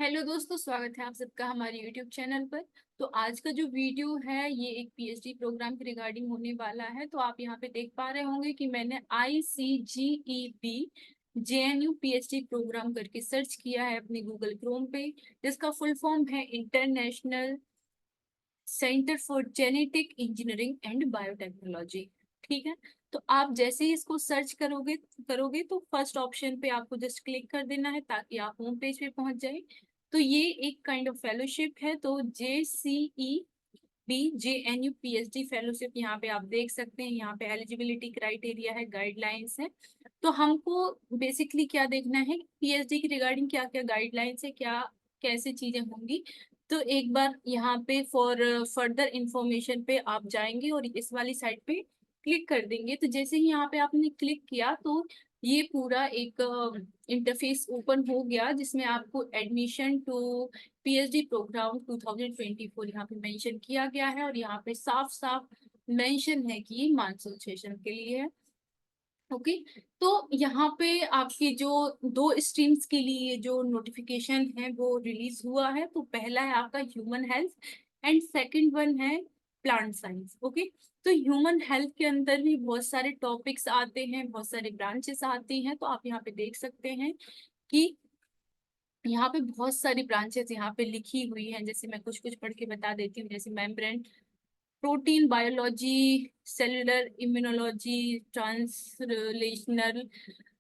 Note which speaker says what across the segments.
Speaker 1: Hello दोस्तों, स्वागत है आप सबका हमारे यूट्यूब चैनल पर। तो आज का जो वीडियो है ये एक पीएचडी प्रोग्राम के रिगार्डिंग होने वाला है। तो आप यहाँ पे देख पा रहे होंगे कि मैंने ICGEB JNU पीएचडी प्रोग्राम करके सर्च किया है अपने गूगल क्रोम पे, जिसका फुल फॉर्म है international centre for genetic engineering and biotechnology. ठीक है। तो आप जैसे ही इसको सर्च करोगे करोगे तो फर्स्ट ऑप्शन पे आपको जस्ट क्लिक कर देना है ताकि आप होम पेज पे पहुंच जाए। तो ये एक काइंड ऑफ फेलोशिप है। तो JCEB JNU पीएचडी फेलोशिप यहाँ पे आप देख सकते हैं। यहाँ पे एलिजिबिलिटी क्राइटेरिया है, गाइडलाइंस है। तो हमको बेसिकली क्या देखना है, पीएचडी की रिगार्डिंग क्या क्या गाइडलाइंस है, क्या कैसे चीजें होंगी। तो एक बार यहाँ पे फॉर फर्दर इंफॉर्मेशन पे आप जाएंगे और इस वाली साइट पे क्लिक कर देंगे। तो जैसे ही यहाँ पे आपने क्लिक किया तो ये पूरा एक इंटरफेस ओपन हो गया, जिसमें आपको एडमिशन टू पीएचडी प्रोग्राम 2024 यहाँ पे मेंशन किया गया है। और यहाँ पे साफ साफ मेंशन है कि ये मानसून सेशन के लिए है। ओके। तो यहाँ पे आपकी जो दो स्ट्रीम्स के लिए जो नोटिफिकेशन है वो रिलीज हुआ है। तो पहला है आपका human health and second one है प्लांट साइंस। ओके। तो ह्यूमन हेल्थ के अंदर भी बहुत सारे टॉपिक्स आते हैं, बहुत सारे ब्रांचेस आती हैं। तो आप यहाँ पे देख सकते हैं कि यहाँ पे बहुत सारी ब्रांचेस यहाँ पे लिखी हुई हैं। जैसे मैं कुछ कुछ पढ़ के बता देती हूँ, जैसे membrane, protein biology, cellular immunology, translational,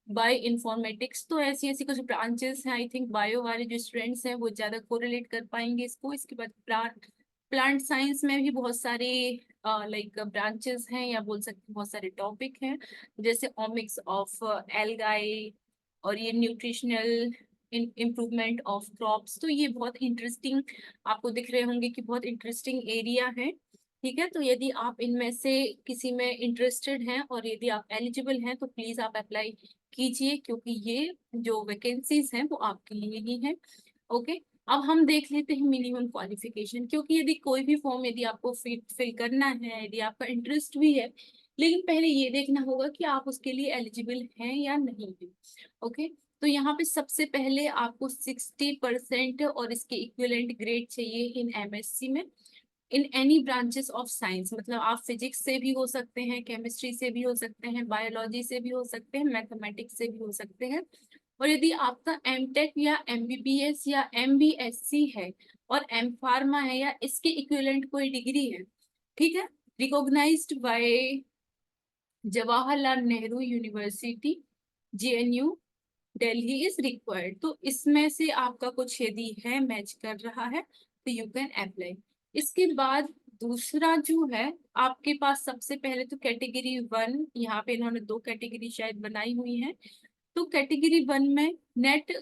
Speaker 1: bio informatics. तो ऐसी ऐसी कुछ ब्रांचेस हैं। आई थिंक बायो वाले जो स्टूडेंट्स हैं वो ज्यादा कोरिलेट कर पाएंगे इसको। इसके बाद प्लांट साइंस में भी बहुत सारे लाइक ब्रांचेस हैं, या बोल सकते हैं बहुत सारे टॉपिक हैं, जैसे ओमिक्स ऑफ एल्गाई, और ये न्यूट्रिशनल इम्प्रूवमेंट ऑफ क्रॉप्स। तो ये बहुत इंटरेस्टिंग आपको दिख रहे होंगे कि बहुत इंटरेस्टिंग एरिया है। ठीक है। तो यदि आप इनमें से किसी में इंटरेस्टेड हैं और यदि आप एलिजिबल हैं तो प्लीज आप अप्लाई कीजिए, क्योंकि ये जो वैकेंसीज हैं वो आपके लिए ही हैं। ओके। अब हम देख लेते हैं मिनिमम क्वालिफिकेशन, क्योंकि यदि कोई भी फॉर्म यदि आपको फिल करना है, यदि आपका इंटरेस्ट भी है, लेकिन पहले ये देखना होगा कि आप उसके लिए एलिजिबल हैं या नहीं है। ओके। तो यहाँ पे सबसे पहले आपको 60% और इसके इक्विवेलेंट ग्रेड चाहिए इन MSc में, in any branches of science. मतलब आप फिजिक्स से भी हो सकते हैं, केमिस्ट्री से भी हो सकते हैं, बायोलॉजी से भी हो सकते हैं, मैथमेटिक्स से भी हो सकते हैं। और यदि आपका एमटेक या MBBS या MBSc है और एम फार्मा है या इसके इक्विवेलेंट कोई डिग्री है, ठीक है, recognised by Jawaharlal Nehru university JNU Delhi is required. तो इसमें से आपका कुछ यदि है मैच कर रहा है तो यू कैन अप्लाई। इसके बाद दूसरा जो है, आपके पास सबसे पहले तो कैटेगरी 1, यहाँ पे इन्होंने दो कैटेगरी शायद बनाई हुई है। तो कैटेगरी 1 में net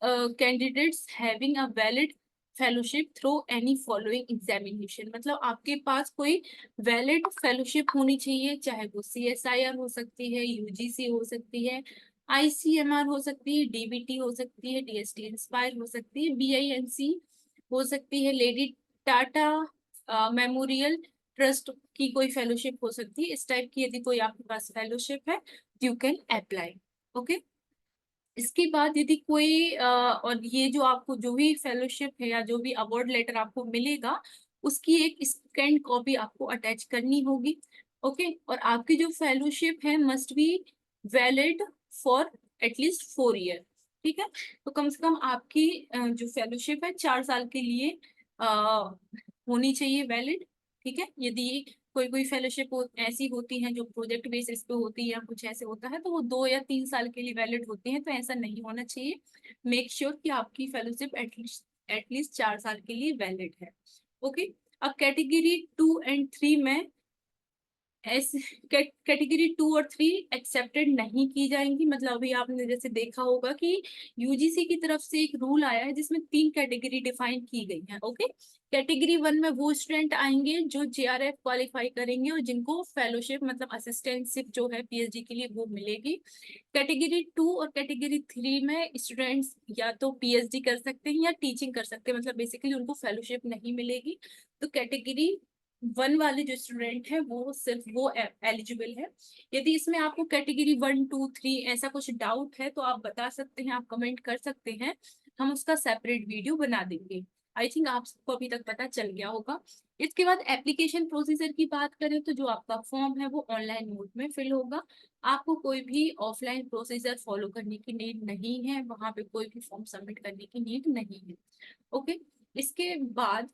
Speaker 1: candidates having a valid fellowship through any following examination. मतलब आपके पास कोई वैलिड फेलोशिप होनी चाहिए, चाहे वो CSIR हो सकती है, UGC हो सकती है, ICMR हो सकती है, DBT हो सकती है, DST इंस्पायर हो सकती है, BINC हो सकती है, लेडी टाटा मेमोरियल ट्रस्ट की कोई फेलोशिप हो सकती है। इस टाइप की यदि कोई आपके पास फेलोशिप है यू कैन अप्लाई। ओके। इसके बाद यदि कोई और ये जो आपको जो भी फेलोशिप है या जो भी अवार्ड लेटर आपको मिलेगा उसकी एक स्कैन कॉपी आपको अटैच करनी होगी। ओके। और आपकी जो फेलोशिप है must be valid for at least 4 year. ठीक है। तो कम से कम आपकी जो फेलोशिप है 4 साल के लिए होनी चाहिए वैलिड। ठीक है। यदि कोई कोई फेलोशिप ऐसी होती हैं जो प्रोजेक्ट बेसिस पे होती है या कुछ ऐसे होता है तो वो 2 या 3 साल के लिए वैलिड होती हैं। तो ऐसा नहीं होना चाहिए। मेक श्योर कि आपकी फेलोशिप एटलीस्ट 4 साल के लिए वैलिड है। ओके। अब कैटेगरी 2 एंड 3 में ऐसे कैटेगरी 2 और 3 एक्सेप्टेड नहीं की जाएंगी। मतलब अभी आपने जैसे देखा होगा कि UGC की तरफ से एक रूल आया है जिसमें 3 कैटेगरी डिफाइन की गई है। ओके। कैटेगरी 1 में वो स्टूडेंट आएंगे जो JRF क्वालिफाई करेंगे और जिनको फेलोशिप मतलब असिस्टेंटशिप जो है PhD के लिए वो मिलेगी। कैटेगरी 2 और कैटेगरी 3 में स्टूडेंट्स या तो PhD कर सकते हैं या टीचिंग कर सकते हैं, मतलब बेसिकली उनको फेलोशिप नहीं मिलेगी। तो कैटेगरी 1 वाले जो स्टूडेंट है वो सिर्फ वो एलिजिबल है। यदि इसमें आपको कैटेगरी 1 2 3 ऐसा कुछ डाउट है तो आप बता सकते हैं, आप कमेंट कर सकते हैं। हम उसका सेपरेट वीडियो बना देंगे। आई थिंक आप सबको अभी तक पता चल गया होगा। इसके बाद एप्लीकेशन प्रोसीजर की बात करें तो जो आपका फॉर्म है वो ऑनलाइन मोड में फिल होगा। आपको कोई भी ऑफलाइन प्रोसीजर फॉलो करने की नीड नहीं है, वहां पे कोई भी फॉर्म सबमिट करने की नीड नहीं है। ओके। इसके बाद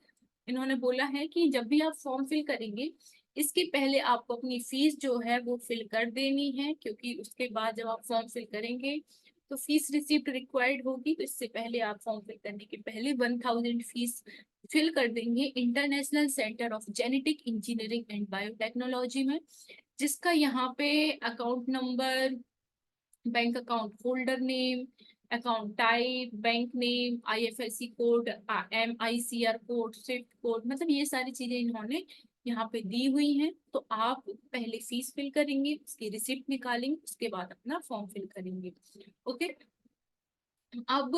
Speaker 1: इन्होंने बोला है कि जब भी आप फॉर्म फिल करेंगे, इसके पहले आपको अपनी फीस जो है वो फिल कर देनी है, क्योंकि उसके बाद जब आप फॉर्म फिल करेंगे तो फीस रिसिप्ट रिक्वायर्ड होगी। तो इससे पहले आप फॉर्म फिल करने के पहले 1000 फीस फिल कर देंगे international centre of genetic engineering and biotechnology में, जिसका यहाँ पे account number, bank account holder name, account type, bank name, IFSC code, MICR code, Swift code, मतलब ये सारी चीजें इन्होंने यहाँ पे दी हुई हैं। तो आप पहले फीस फिल करेंगे, उसकी रिसिप्ट निकालेंगे, उसके बाद अपना फॉर्म फिल करेंगे। ओके। अब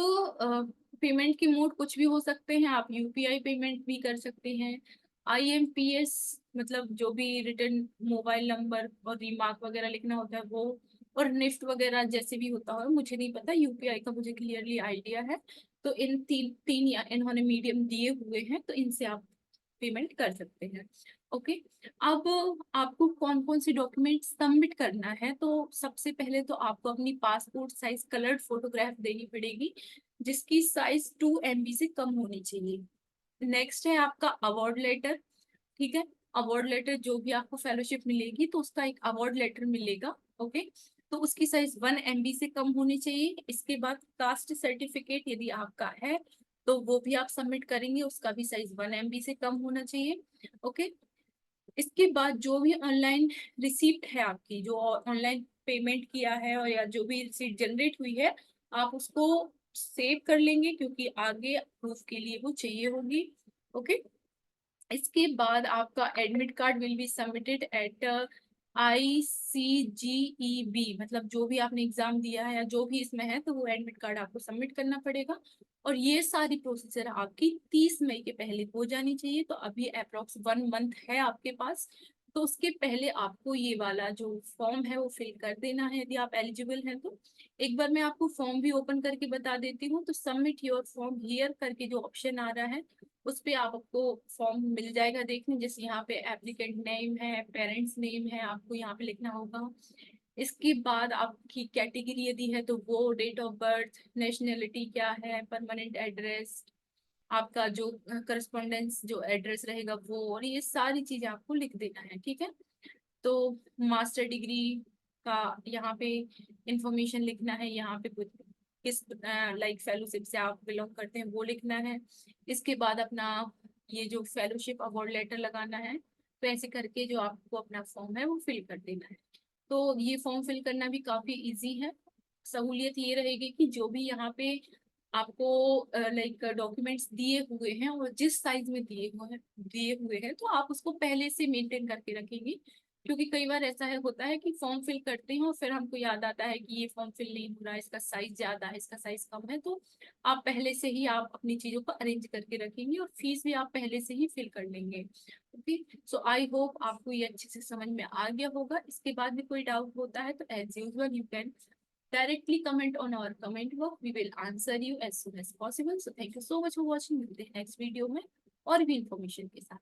Speaker 1: पेमेंट की मोड कुछ भी हो सकते हैं, आप UPI पेमेंट भी कर सकते हैं, IMPS मतलब जो भी रिटर्न मोबाइल नंबर और रिमार्क वगैरह लिखना होता है वो, और निफ्ट वगैरह जैसे भी होता है मुझे नहीं पता, UPI का मुझे क्लियरली आइडिया है। तो इन तीन तीन इन्होंने मीडियम दिए हुए हैं, तो इनसे आप पेमेंट कर सकते हैं। ओके। अब आपको कौन कौन सी डॉक्यूमेंट सबमिट करना है, तो सबसे पहले तो आपको अपनी पासपोर्ट साइज कलर्ड फोटोग्राफ देनी पड़ेगी, जिसकी साइज 2 MB से कम होनी चाहिए। नेक्स्ट है आपका अवार्ड लेटर। ठीक है। अवार्ड लेटर, जो भी आपको फेलोशिप मिलेगी तो उसका एक अवार्ड लेटर मिलेगा। ओके। तो उसकी साइज 1 MB से कम होनी चाहिए। इसके बाद कास्ट सर्टिफिकेट यदि आपका है तो वो भी आप सबमिट करेंगे, उसका भी साइज 1 MB से कम होना चाहिए। ओके। इसके बाद जो भी ऑनलाइन रिसीप्ट है आपकी, जो ऑनलाइन पेमेंट किया है और या जो भी रिसीप्ट जनरेट हुई है, आप उसको सेव कर लेंगे, क्योंकि आगे प्रूफ के लिए वो चाहिए होगी। ओके। इसके बाद आपका admit card will be submitted at ICGEB, मतलब जो भी आपने एग्जाम दिया है या जो भी इसमें है तो वो एडमिट कार्ड आपको सबमिट करना पड़ेगा। और ये सारी प्रोसीजर आपकी 30 मई के पहले हो जानी चाहिए। तो अभी अप्रोक्स 1 मंथ है आपके पास, तो उसके पहले आपको ये वाला जो फॉर्म है वो फिल कर देना है यदि आप एलिजिबल हैं तो। एक बार मैं आपको फॉर्म भी ओपन करके बता देती हूँ। तो सबमिट योर फॉर्म हियर करके जो ऑप्शन आ रहा है उस पे आपको फॉर्म मिल जाएगा देखने, जैसे यहाँ पे एप्लीकेंट नेम है, पेरेंट्स नेम है, आपको यहाँ पे लिखना होगा। इसके बाद आपकी कैटेगरी यदि है तो वो, डेट ऑफ बर्थ, नेशनैलिटी क्या है, परमानेंट एड्रेस, आपका जो करस्पॉन्डेंस जो एड्रेस रहेगा वो, और ये सारी चीजें आपको लिख देना है। ठीक है। तो मास्टर डिग्री का यहाँ पे इंफॉर्मेशन लिखना है, यहाँ पे कुछ किस लाइक फेलोशिप से आप बिलोंग करते हैं वो लिखना है। इसके बाद अपना ये जो फेलोशिप अवार्ड लेटर लगाना है। तो ऐसे करके जो आपको अपना फॉर्म है वो फिल कर देना है। तो ये फॉर्म फिल करना भी काफी इजी है। सहूलियत ये रहेगी कि जो भी यहाँ पे आपको लाइक डॉक्यूमेंट्स दिए हुए हैं और जिस साइज में दिए हुए हैं तो आप उसको पहले से मेंटेन करके रखेंगे। क्योंकि कई बार ऐसा है होता है कि फॉर्म फिल करते हैं और फिर हमको याद आता है कि ये फॉर्म फिल नहीं हो रहा है, इसका साइज ज्यादा है, इसका साइज कम है, तो आप पहले से ही आप अपनी चीजों को अरेंज करके रखेंगे और फीस भी आप पहले से ही फिल कर लेंगे। ओके। सो आई होप आपको ये अच्छे से समझ में आ गया होगा। इसके बाद भी कोई डाउट होता है तो as usual you can directly comment on our comment box. We will answer you as soon as possible. So thank you so much for watching. मिलते हैं नेक्स्ट वीडियो में और भी इंफॉर्मेशन के साथ।